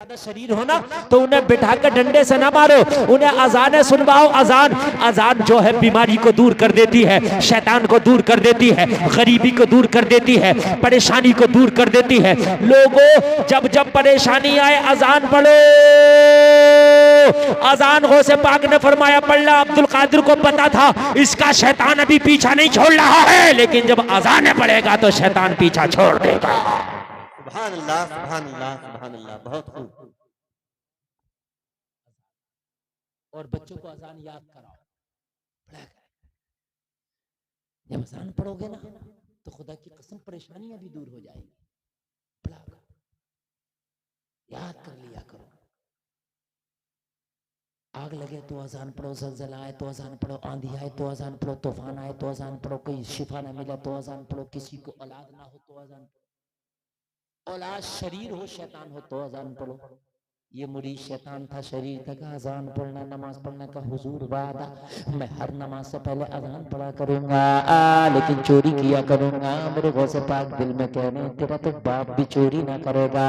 ज्यादा शरीर हो ना तो उन्हें बिठा कर डंडे से ना मारो, उन्हें अजान सुनवाओ। अजान अजान जो है बीमारी को दूर कर देती है, शैतान को दूर कर देती है, गरीबी को दूर कर देती है, परेशानी को दूर कर देती है। लोगों जब जब परेशानी आए अजान पढ़ो। अजान गौसे पाक ने फरमाया पढ़ना। अब्दुल कादिर को पता था इसका शैतान अभी पीछा नहीं छोड़ रहा है, लेकिन जब अजान पड़ेगा तो शैतान पीछा छोड़ देगा। सुभान अल्लाह, सुभान अल्लाह, सुभान अल्लाह। बहुत खूब। और बच्चों को अजान याद कराओ, पढ़ा करें। जब अजान पढ़ोगे ना तो खुदा की कसम परेशानियां भी दूर हो जाएंगी। पढ़ा करो, याद कर लिया करो। आग लगे तो अजान पढ़ो, जलजला आए तो अजान पढ़ो, आंधी आए तो अजान पढ़ो, तूफान आए तो अजान पढ़ो, कोई शिफा ना मिला तो अजान पढ़ो, किसी को औलाद ना हो तो अजान पढ़ो, औलाद शरीर हो शैतान हो तो अजान पढ़ो। ये मुरीद शैतान था, शरीर था का अजान पढ़ना, नमाज पढ़ने का हुजूर वादा, मैं हर नमाज से पहले अजान पढ़ा करूंगा, लेकिन चोरी किया करूंगा। मेरे गौसे पाक दिल में कह रहे हैं तेरा तो बाप भी चोरी ना करेगा।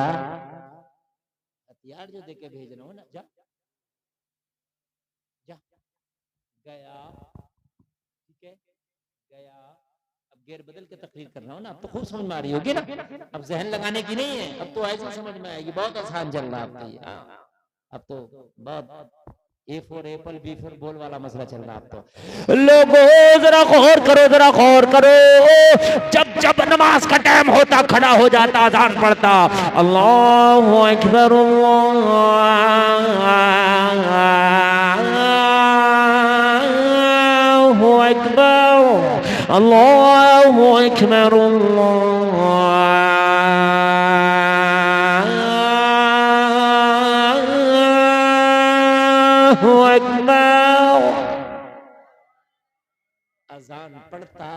हथियार जो देके भेज रहा हूं ना, जा जा गया, ठीक है गया। अब गेर बदल के तकरीर कर रहा हूँ ना, अब तो खूब समझ में आ रही होगी ना। अब जहन लगाने की नहीं है, अब तो ऐसे समझ में आएगी। बहुत आसान चल रहा है अब तो ये। अब तो बहुत A for apple, B for ball वाला मसला चल रहा है अब तो। लोगों जरा गौर करो, जरा गौर करो। जब जब नमाज का टाइम होता खड़ा हो जाता, अजान पढ़ता, अल्लाहु अकबर अल्लाहु अकबर अल्लाहु अकबर अल्लाहु अकबर। अजान पढ़ता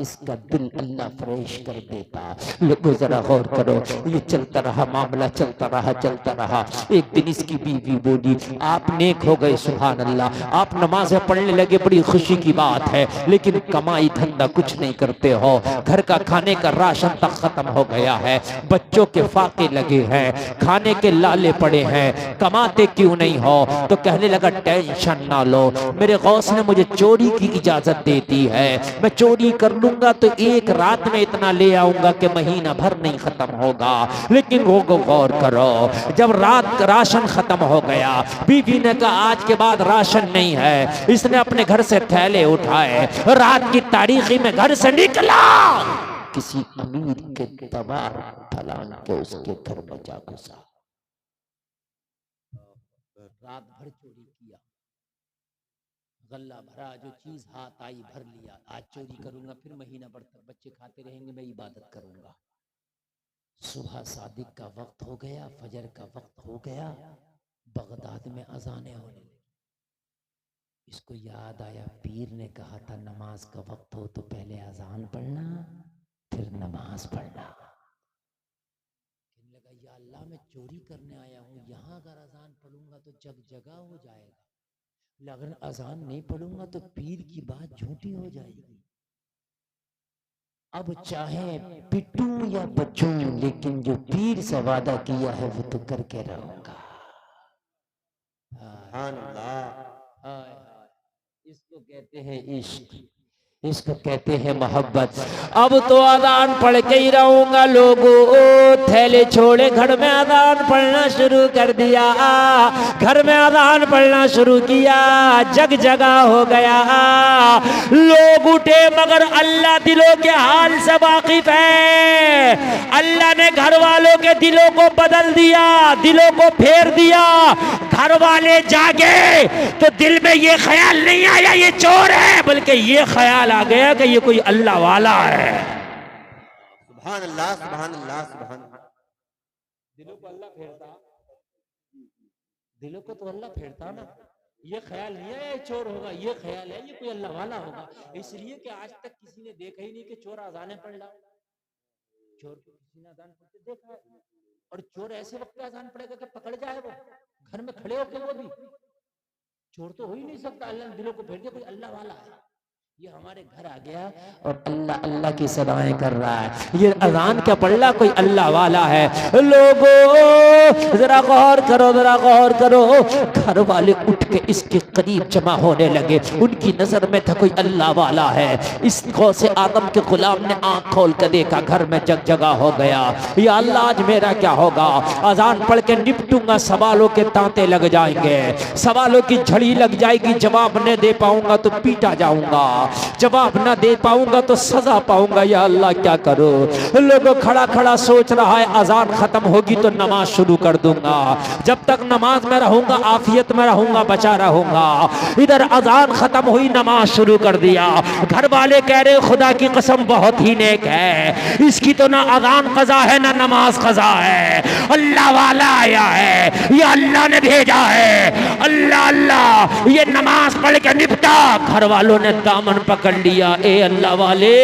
इसका दिल अल्लाह फ्रेश कर देता। लोगों जरा गौर करो, ये चलता रहा मामला, चलता रहा चलता रहा। एक दिन इसकी बीवी बोली आप नेक हो गए, सुभान अल्लाह, आप नमाज़ें पढ़ने लगे, बड़ी खुशी की बात है, लेकिन कमाई धंधा कुछ नहीं करते हो, घर का खाने का राशन तक खत्म हो गया है, बच्चों के फाके लगे हैं, खाने के लाले पड़े हैं, कमाते क्यों नहीं हो? तो कहने लगा टेंशन ना लो, मेरे गौस ने मुझे चोरी की इजाजत दे दी है, मैं चोरी कर लूंगा तो एक रात में इतना ले आऊंगा कि महीना भर नहीं खत्म होगा। लेकिन वो गौर करो, जब रात का राशन खत्म हो गया, बीवी ने कहा आज के बाद राशन नहीं है। इसने अपने घर से थैले उठाए, रात की तारीखी में घर से निकला, किसी अमीर के दबार फलान के उसके घर में जा घुसा, रात भर चोरी किया, गल्ला भरा, जो चीज हाथ आई भर लिया। आज चोरी करूंगा फिर महीना भर तक बच्चे खाते रहेंगे, मैं इबादत करूंगा। सुबह सादिक का वक्त हो गया, फजर का वक्त हो गया, बगदाद में अजानें होने लगी। इसको याद आया पीर ने कहा था नमाज का वक्त हो तो पहले अजान पढ़ना फिर नमाज पढ़ना। कहने लगा या अल्लाह मैं चोरी करने आया हूँ, यहाँ अगर अजान पढ़ूंगा तो जग जगह हो जाएगा, अगर अजान नहीं पढ़ूंगा तो पीर की बात झूठी हो जाएगी। अब चाहे पिटूं या बचूं, लेकिन जो पीर से वादा किया है वो तो करके रहूंगा। सुभान अल्लाह। इसको कहते हैं इश्क, इसको कहते हैं मोहब्बत। अब तो अजान पढ़ के ही रहूंगा। लोगों थैले छोड़े घर में अजान पढ़ना शुरू कर दिया, घर में अजान पढ़ना शुरू किया, जग जगा हो गया। लोग उठे मगर अल्लाह दिलों के हाल से वाकिफ है। अल्लाह ने घर वालों के दिलों को बदल दिया, दिलों को फेर दिया। घर वाले जागे तो दिल में ये ख्याल नहीं आया ये चोर है, बल्कि ये ख्याल आ गया कि ये कोई अल्लाह वाला है। सुभान अल्लाह, सुभान अल्लाह, सुभान अल्लाह। दिलों को अल्लाह फेरता, दिलों को तो अल्लाह फेरता ना। ये ख्याल नहीं है ये चोर होगा, ये ख्याल है ये कोई अल्लाह वाला होगा। इसलिए कि आज तक किसी ने देखा ही नहीं कि चोर अजाने पढ़ रहा। चोर को किसी ने अजान पढ़ते देखा है? और चोर ऐसे वक्त पे अजान पड़ेगा कि पकड़ जाए वो घर में खड़े होकर। वो भी चोर तो हो ही नहीं सकता, अल्लाह ने दिलों को फेर दिया, कोई अल्लाह वाला है। ये हमारे घर आ गया और अल्लाह अल्लाह की सदाएं कर रहा है। ये अजान क्या पढ़ रहा कोई अल्लाह वाला है। लोगों जरा गौर करो, जरा गौर करो। घर वाले उठ के इसके करीब जमा होने लगे। उनकी नजर में था कोई अल्लाह वाला है। इस गौ से आदम के गुलाम ने आंख खोल कर देखा, घर में जगजगा हो गया। या अल्लाह आज मेरा क्या होगा। अजान पढ़ के निपटूंगा, सवालों के तांते लग जाएंगे, सवालों की झड़ी लग जाएगी। जवाब न दे पाऊंगा तो पीटा जाऊंगा, जवाब ना दे पाऊंगा तो सजा पाऊंगा। या अल्लाह क्या करो। लोगों खड़ा खड़ा सोच रहा है अजान खत्म होगी तो नमाज शुरू कर दूंगा। जब तक नमाज में रहूंगा, आफियत में रहूंगा, बचा रहूंगा। इधर अजान खत्म हुई, नमाज शुरू कर दिया। घर वाले कह रहे खुदा की कसम बहुत ही नेक है, इसकी तो ना अजान कजा है ना नमाज कजा है। अल्लाह वाला आया है, ये अल्लाह ने भेजा है। अल्लाह अल्लाह, ये नमाज पढ़ के निपटा। घर वालों ने दामन पकड़ लिया, ए अल्लाह वाले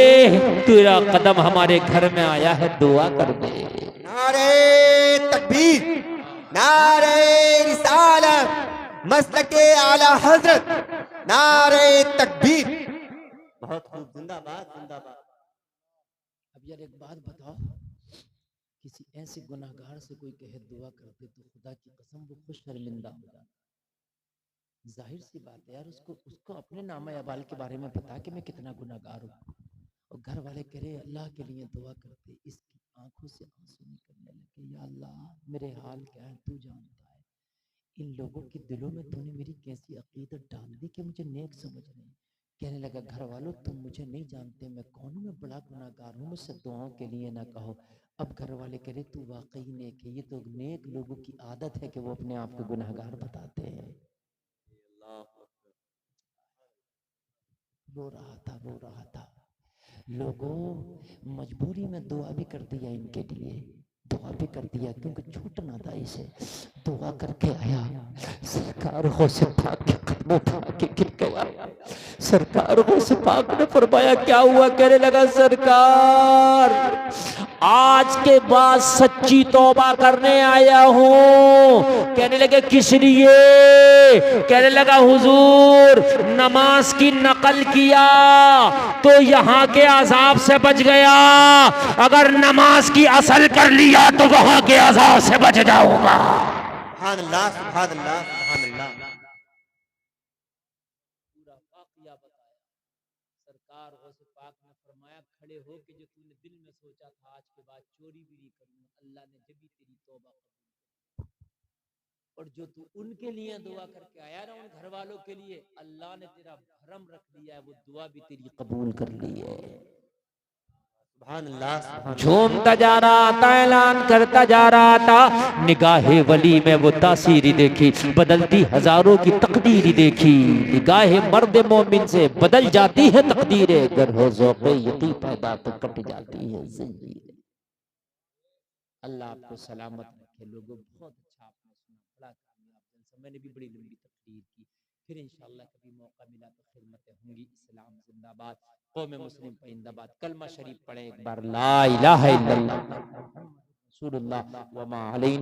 तेरा कदम हमारे घर में आया है, दुआ कर दे। नारे तकबीर, नारे रिसालत, मसलके आला हजरत, नारे तकबीर। बहुत खूब, जिंदाबाद जिंदाबाद। अब यार एक बात बताओ, किसी ऐसे गुनाहगार से कोई कहे दुआ करते तो खुदा की कसम वो खुद शर्मिंदा हो जाता। जाहिर सी बात है यार, उसको अपने नामा अबाल के बारे में पता कि मैं कितना गुनाहगार हूँ। और घर वाले कह रहे अल्लाह के लिए दुआ करते, इसकी आंखों से आंसू निकलने लगे। या अल्लाह मेरे हाल क्या है तू जानता है। इन लोगों के दिलों में तूने मेरी कैसी अकीदत डाल दी कि मुझे नेक समझ रहे हैं। कहने लगा घर वालों तुम मुझे नहीं जानते मैं कौन हूँ, मैं बड़ा गुनाहगार हूँ, मुझसे दुआओं के लिए ना कहो। अब घर वाले कह रहे तू वाकई नेक है। ये तो नेक लोगों की आदत है कि वो अपने आप को गुनाहगार बताते हैं। रो रहा था, रो रहा था। लोगों मजबूरी में दुआ भी कर दिया इनके लिए, दुआ भी कर दिया क्योंकि छूटना था इसे। दुआ करके आया, सरकार गौसे पाक के कदमों पे आके गिर गया। सरकार गौसे पाक ने फरमाया क्या हुआ। कहने लगा सरकार आज के बाद सच्ची तौबा करने आया हूँ। कहने लगे किस लिए। कहने लगा हुजूर नमाज की नकल किया तो यहाँ के अजाब से बच गया, अगर नमाज की असल कर लिया तो वहां के अजाब से बच जाऊंगा। सुभान अल्लाह, सुभान अल्लाह, सुभान अल्लाह। पूरा वाकया बताया। सरकार गौसे पाक ने फरमाया खड़े हो कि जो तूने दिल में सोचा था आज के बाद चोरी भी नहीं करूंगा, अल्लाह ने जब भी तेरी तौबा कबूल की। और जो तू उनके लिए दुआ करके आया ना, उन घर वालों के लिए, अल्लाह ने तेरा भरम रख दिया है, वो दुआ भी तेरी कबूल कर ली है। सुभान अल्लाह, सुभान अल्लाह। झूमता जा रहा था, ऐलान करता जा रहा था। निगाहे वली में वो तासीरी देखी, बदलती हजारों की तकदीरी देखी। निगाहे मर्द मोमिन से बदल जाती है तकदीरें, अगर हो ज़ौक़े यकीन पैदा तो कट जाती है ज़ंजीरें। अल्लाह आपको सलामत रखे। लोगों बहुत अच्छा आपने सुना, बड़ा कामयाब जलसा। मैंने भी बड़ी लंबी तकरीर की। फिर इंशाअल्लाह कभी मौका मिला तो खिदमतें होंगी। इस्लाम जिंदाबाद, कौम मुस्लिम जिंदाबाद। कलमा शरीफ पढ़े एक बार, ला इलाहा इल्लल्लाह रसूलुल्लाह व मा अलैना।